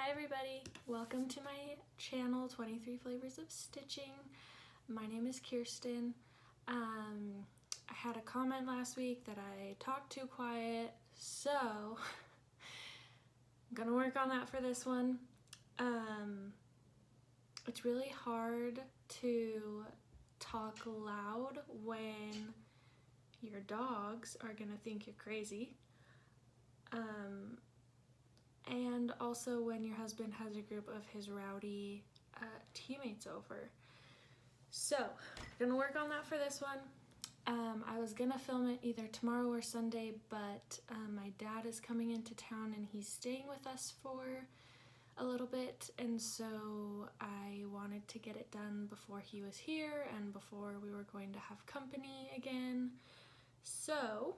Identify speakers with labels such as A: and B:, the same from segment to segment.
A: Hi everybody, welcome to my channel, 23 Flavors of Stitching. My name is Kirsten. I had a comment last week that I talked too quiet, so I'm gonna work on that for this one. It's really hard to talk loud when your dogs are gonna think you're crazy. And also when your husband has a group of his rowdy teammates over. So, gonna work on that for this one. I was gonna film it either tomorrow or Sunday, but my dad is coming into town and he's staying with us for a little bit, and so I wanted to get it done before he was here and before we were going to have company again. So,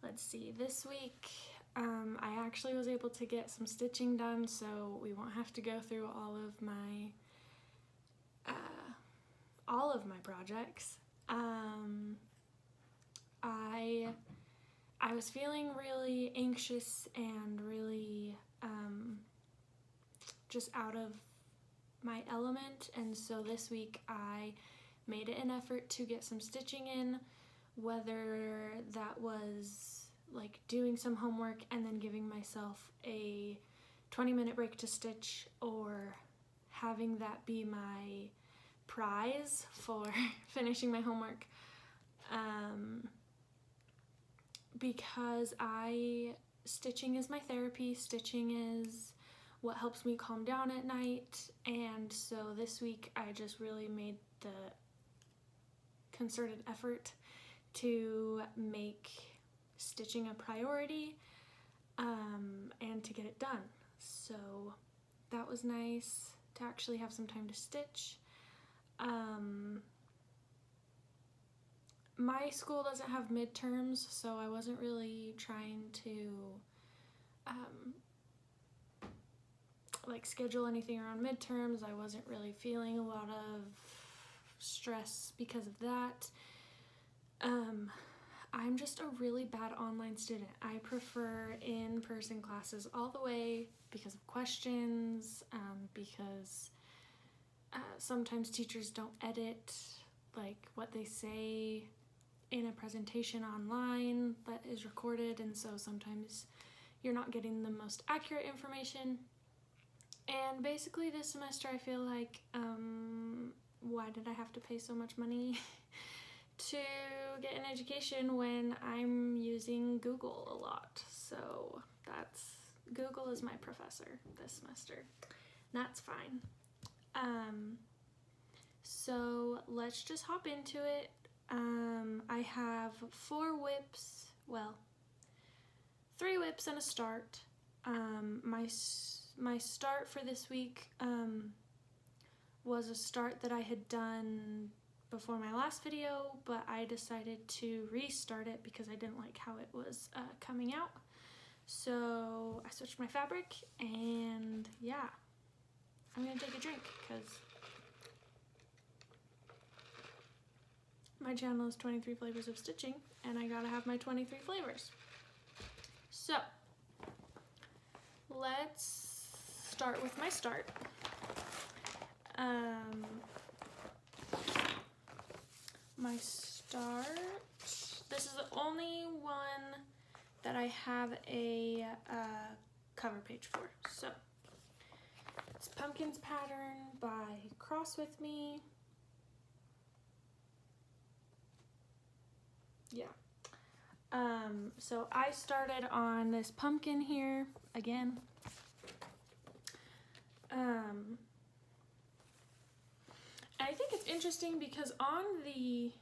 A: let's see, this week I actually was able to get some stitching done, so we won't have to go through all of my projects. I was feeling really anxious and really just out of my element, and so this week I made it an effort to get some stitching in, whether that was like doing some homework and then giving myself a 20-minute break to stitch, or having that be my prize for finishing my homework, because stitching is my therapy, stitching is what helps me calm down at night, and so this week I just really made the concerted effort to make stitching a priority and to get it done. So that was nice to actually have some time to stitch. My school doesn't have midterms, so I wasn't really trying to like schedule anything around midterms. I wasn't really feeling a lot of stress because of that. I'm just a really bad online student. I prefer in-person classes all the way because of questions, because sometimes teachers don't edit like what they say in a presentation online that is recorded, and so sometimes you're not getting the most accurate information. And basically this semester I feel like, why did I have to pay so much money to get an education when I'm using Google a lot? So Google is my professor this semester. That's fine. So let's just hop into it. I have 4 WIPS, well, 3 WIPS and a start. My start for this week was a start that I had done before my last video, but I decided to restart it because I didn't like how it was coming out. So I switched my fabric, and yeah, I'm gonna take a drink because my channel is 23 Flavors of Stitching and I gotta have my 23 flavors. So let's start with my start. My start, this is the only one that I have a cover page for. So it's Pumpkins Pattern by CrossWithMe. Yeah. So I started on this pumpkin here again. And I think it's interesting because on the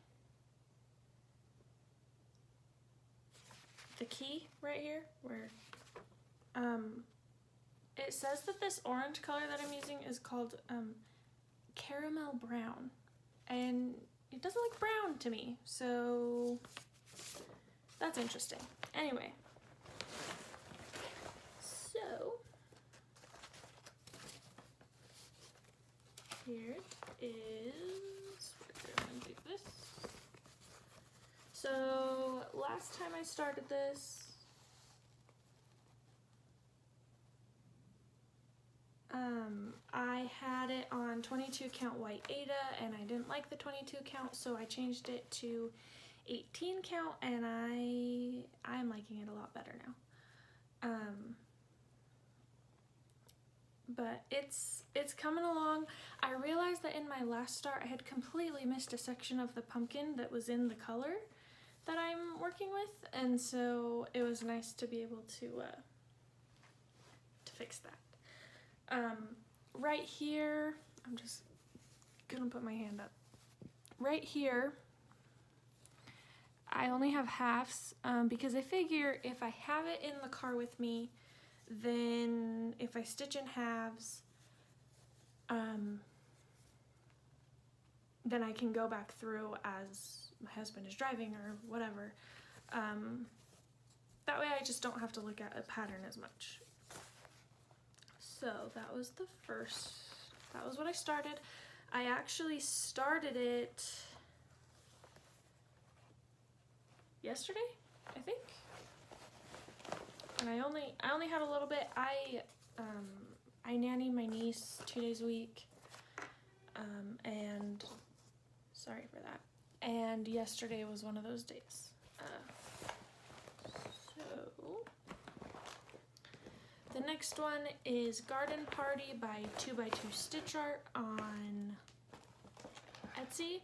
A: key right here, where it says that this orange color that I'm using is called caramel brown, and it doesn't look brown to me, so that's interesting. Anyway, so here it is. We're gonna do this. So last time I started this, I had it on 22 count white Aida and I didn't like the 22 count, so I changed it to 18 count and I'm liking it a lot better now. But it's coming along. I realized that in my last start I had completely missed a section of the pumpkin that was in the color that I'm working with, and so it was nice to be able to fix that. Right here, I'm just gonna put my hand up. Right here, I only have halves because I figure if I have it in the car with me, then if I stitch in halves, then I can go back through as my husband is driving or whatever. That way I just don't have to look at a pattern as much. So that was the first, that was what I started. I actually started it yesterday, I think. And I only had a little bit. I nanny my niece 2 days a week. And sorry for that. And yesterday was one of those days. So the next one is Garden Party by 2x2 Stitch Art on Etsy.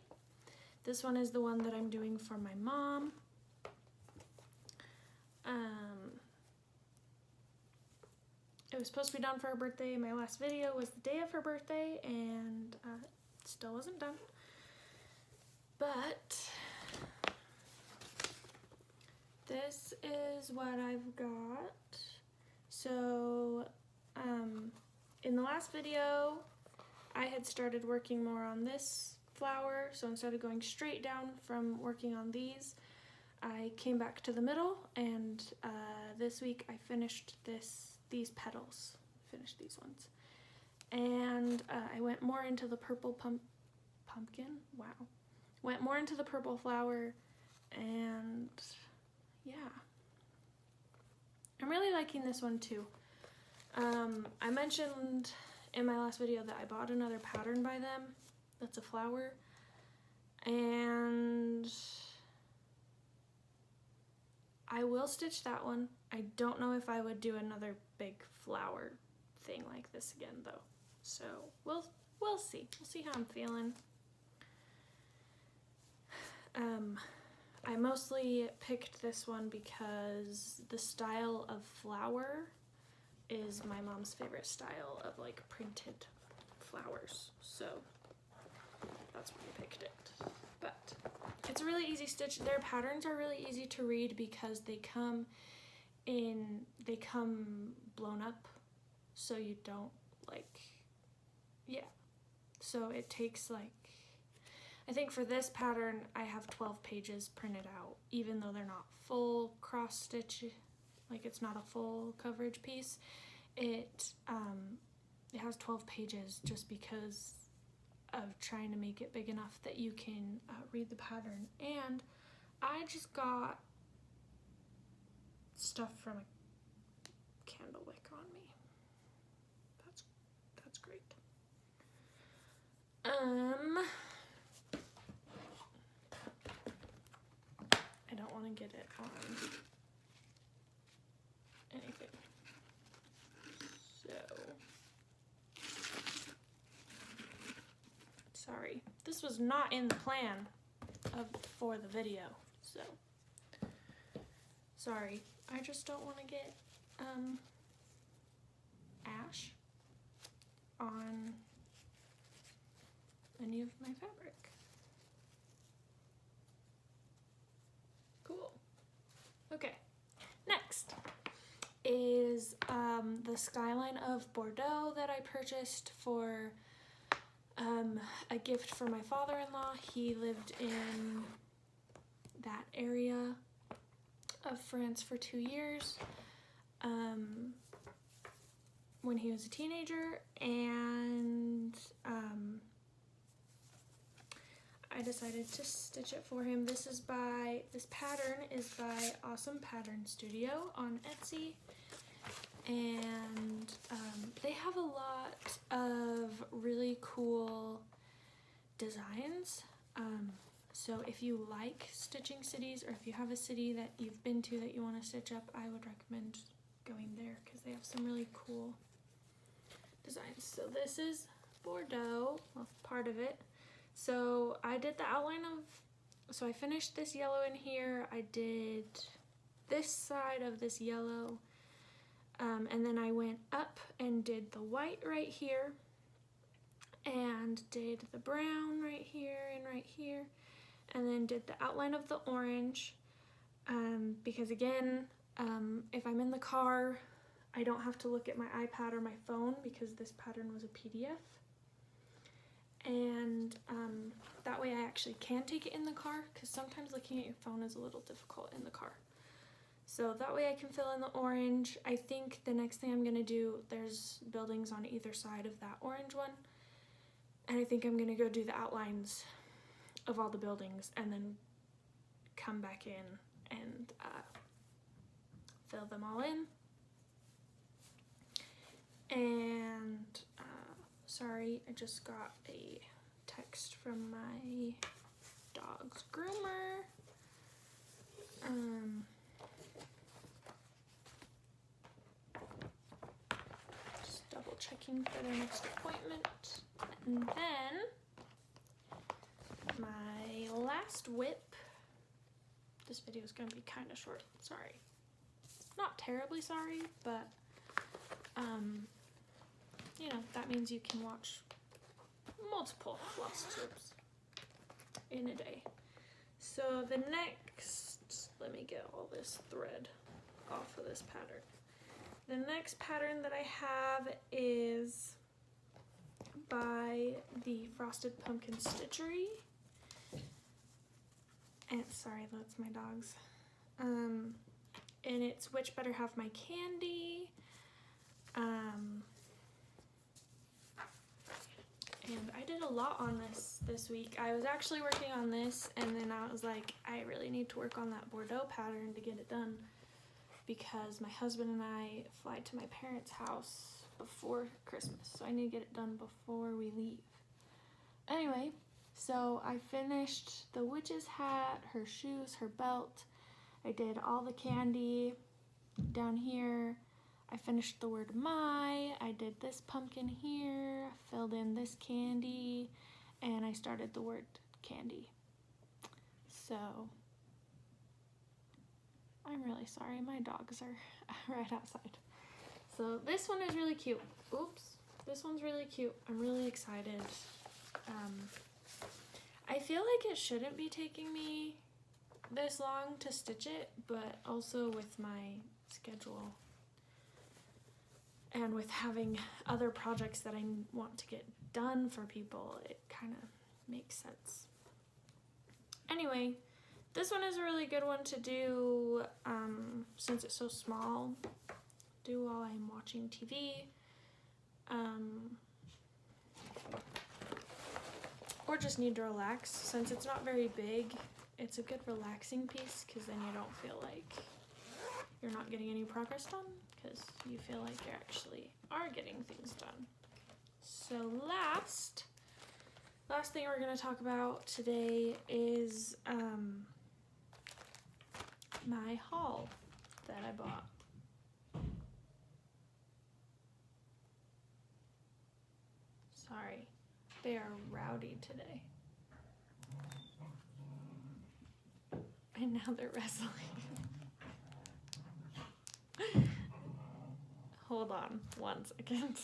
A: This one is the one that I'm doing for my mom. It was supposed to be done for her birthday. My last video was the day of her birthday, and it still wasn't done. But this is what I've got. So in the last video, I had started working more on this flower. So instead of going straight down from working on these, I came back to the middle, and this week I finished these petals, finished these ones. And I went more into the purple pumpkin, wow. Went more into the purple flower, and yeah. I'm really liking this one too. I mentioned in my last video that I bought another pattern by them that's a flower, and I will stitch that one. I don't know if I would do another big flower thing like this again though. So we'll see. We'll see how I'm feeling. I mostly picked this one because the style of flower is my mom's favorite style of like printed flowers. So that's why I picked it. But it's a really easy stitch. Their patterns are really easy to read because they come blown up, so you don't so it takes like, I think for this pattern I have 12 pages printed out, even though they're not full cross stitch, like it's not a full coverage piece. It has 12 pages just because of trying to make it big enough that you can read the pattern. And I just got stuff from a candle wick on me. That's great. I don't want to get it on anything. So sorry, this was not in the plan for the video, so sorry. I just don't want to get ash on any of my fabric. Cool. Okay, next is the skyline of Bordeaux that I purchased for a gift for my father-in-law. He lived in that area of France for 2 years when he was a teenager, and I decided to stitch it for him. This pattern is by AwesomePatternStudio on Etsy, and they have a lot of really cool designs. So if you like stitching cities, or if you have a city that you've been to that you want to stitch up, I would recommend going there because they have some really cool designs. So this is Bordeaux, well, part of it. So I did the outline of, so I finished this yellow in here, I did this side of this yellow, and then I went up and did the white right here, and did the brown right here and right here, and then did the outline of the orange, because again, if I'm in the car, I don't have to look at my iPad or my phone because this pattern was a PDF. And that way I actually can take it in the car, because sometimes looking at your phone is a little difficult in the car. So that way I can fill in the orange. I think the next thing I'm going to do, there's buildings on either side of that orange one, and I think I'm going to go do the outlines of all the buildings and then come back in and fill them all in. And sorry, I just got a text from my dog's groomer. Just double checking for their next appointment. And then my last WIP. This video is going to be kind of short, sorry. Not terribly sorry, but you know, that means you can watch multiple Flosstubes in a day. So the next, let me get all this thread off of this pattern. The next pattern that I have is by the Frosted Pumpkin Stitchery. And sorry, that's my dogs. And it's Which Better Have My Candy. And I did a lot on this week. I was actually working on this, and then I was like, I really need to work on that Bordeaux pattern to get it done, because my husband and I fly to my parents' house before Christmas, so I need to get it done before we leave. Anyway, so I finished the witch's hat, her shoes, her belt. I did all the candy down here. I finished the word my, I did this pumpkin here, filled in this candy, and I started the word candy. So, I'm really sorry, my dogs are right outside. So this one is really cute. Oops, this one's really cute. I'm really excited. I feel like it shouldn't be taking me this long to stitch it, but also with my schedule and with having other projects that I want to get done for people, it kind of makes sense. Anyway, this one is a really good one to do since it's so small. Do while I'm watching TV. Or just need to relax. Since it's not very big, it's a good relaxing piece, because then you don't feel like you're not getting any progress done, because you feel like you actually are getting things done. So last thing we're going to talk about today is my haul that I bought. Sorry, they are rowdy today. And now they're wrestling. Hold on 1 second.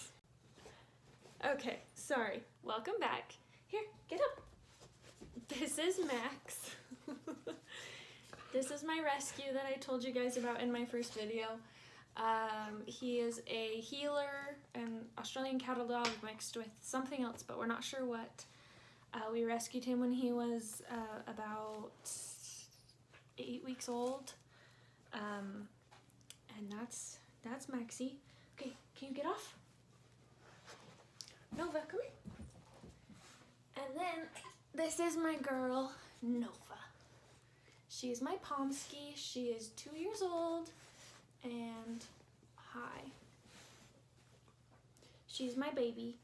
A: Okay, sorry. Welcome back. Here, get up. This is Max. This is my rescue that I told you guys about in my first video. He is a healer, an Australian cattle dog mixed with something else, but we're not sure what. We rescued him when he was about 8 weeks old. And that's Maxie. Okay, can you get off? Nova, come here. And then this is my girl, Nova. She's my Pomsky. She is 2 years old. And hi. She's my baby.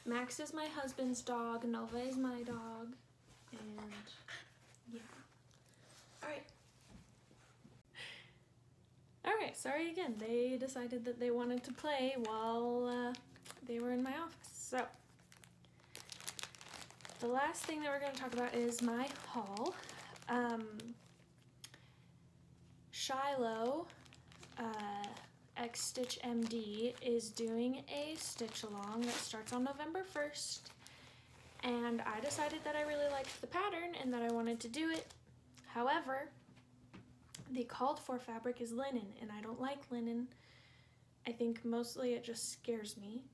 A: Max is my husband's dog. Nova is my dog. And yeah. Alright, sorry again. They decided that they wanted to play while they were in my office. So, the last thing that we're going to talk about is my haul. Shiloh, Stitchmd, is doing a stitch along that starts on November 1st. And I decided that I really liked the pattern and that I wanted to do it. However, the called for fabric is linen, and I don't like linen. I think mostly it just scares me.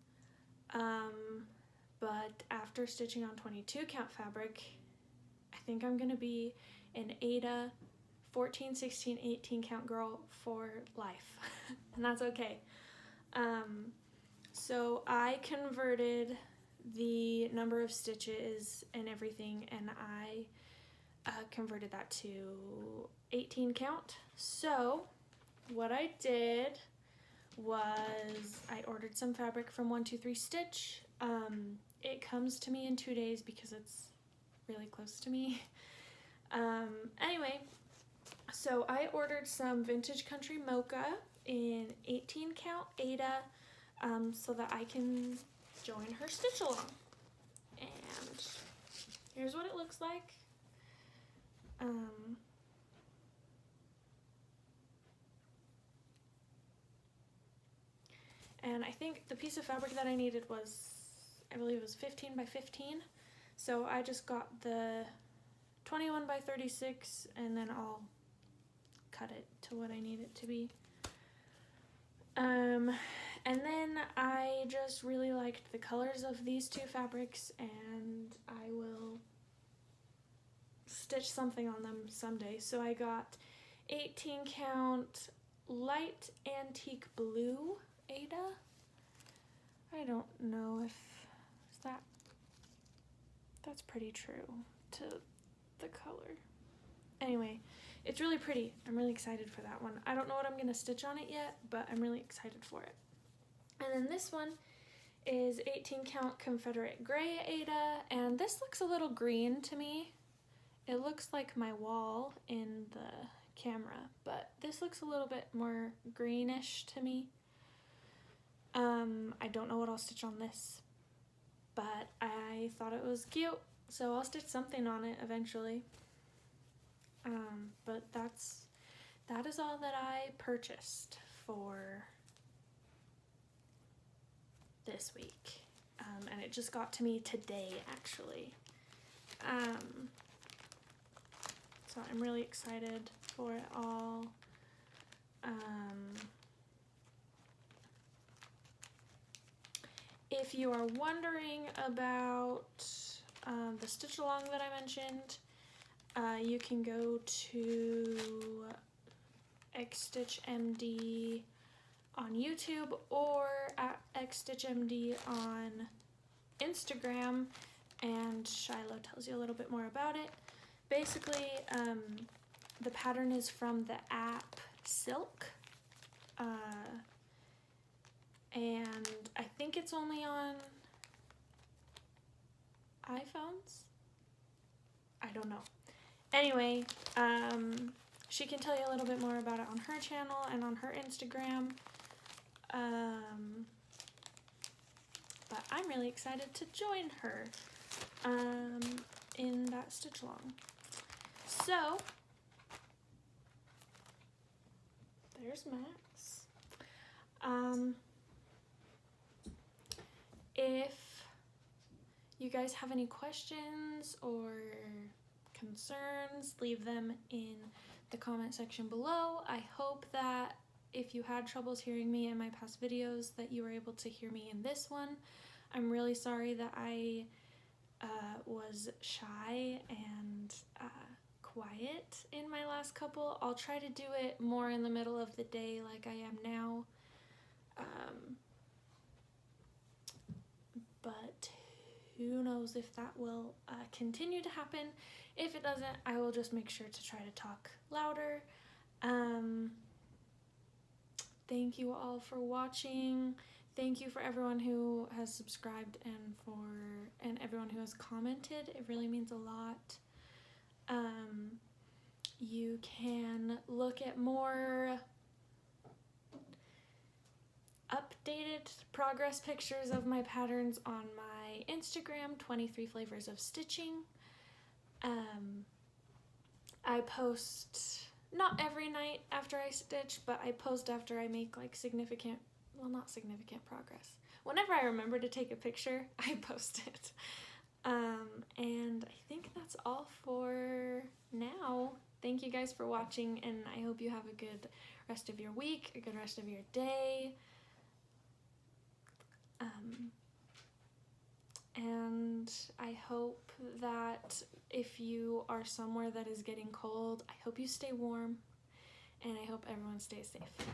A: But after stitching on 22 count fabric, I think I'm gonna be an Ada 14, 16, 18 count girl for life. And that's okay. So I converted the number of stitches and everything, and I converted that to 18 count. So what I did was I ordered some fabric from 123 Stitch. It comes to me in 2 days because it's really close to me. Anyway, so I ordered some Vintage Country Mocha in 18 count Ada, so that I can join her stitch along. And here's what it looks like. And I think the piece of fabric that I needed was, I believe it was 15 by 15. So I just got the 21 by 36, and then I'll cut it to what I need it to be. And then I just really liked the colors of these two fabrics, and I will stitch something on them someday. So I got 18 count light antique blue Ada. I don't know if that's pretty true to the color. Anyway, it's really pretty. I'm really excited for that one. I don't know what I'm gonna stitch on it yet, but I'm really excited for it. And then this one is 18 count Confederate gray Ada, and this looks a little green to me. It looks like my wall in the camera, but this looks a little bit more greenish to me. I don't know what I'll stitch on this, but I thought it was cute, so I'll stitch something on it eventually. But that is all that I purchased for this week, and it just got to me today, actually. So I'm really excited for it all. If you are wondering about the stitch along that I mentioned, you can go to XStitchMD on YouTube or at XStitchMD on Instagram, and Shiloh tells you a little bit more about it. Basically, the pattern is from the app Silk, and I think it's only on iPhones? I don't know. Anyway, she can tell you a little bit more about it on her channel and on her Instagram. But I'm really excited to join her in that stitch along. So, there's Max. If you guys have any questions or concerns, leave them in the comment section below. I hope that if you had troubles hearing me in my past videos, that you were able to hear me in this one. I'm really sorry that I was shy and quiet in my last couple. I'll try to do it more in the middle of the day like I am now. But who knows if that will continue to happen. If it doesn't, I will just make sure to try to talk louder. Thank you all for watching. thank you for everyone who has subscribed and everyone who has commented. It really means a lot. You can look at more updated progress pictures of my patterns on my Instagram, 23 Flavors of Stitching. I post not every night after I stitch, but I post after I make like not significant progress. Whenever I remember to take a picture, I post it. And I think that's all for now. Thank you guys for watching, and I hope you have a good rest of your week, a good rest of your day. And I hope that if you are somewhere that is getting cold, I hope you stay warm, and I hope everyone stays safe.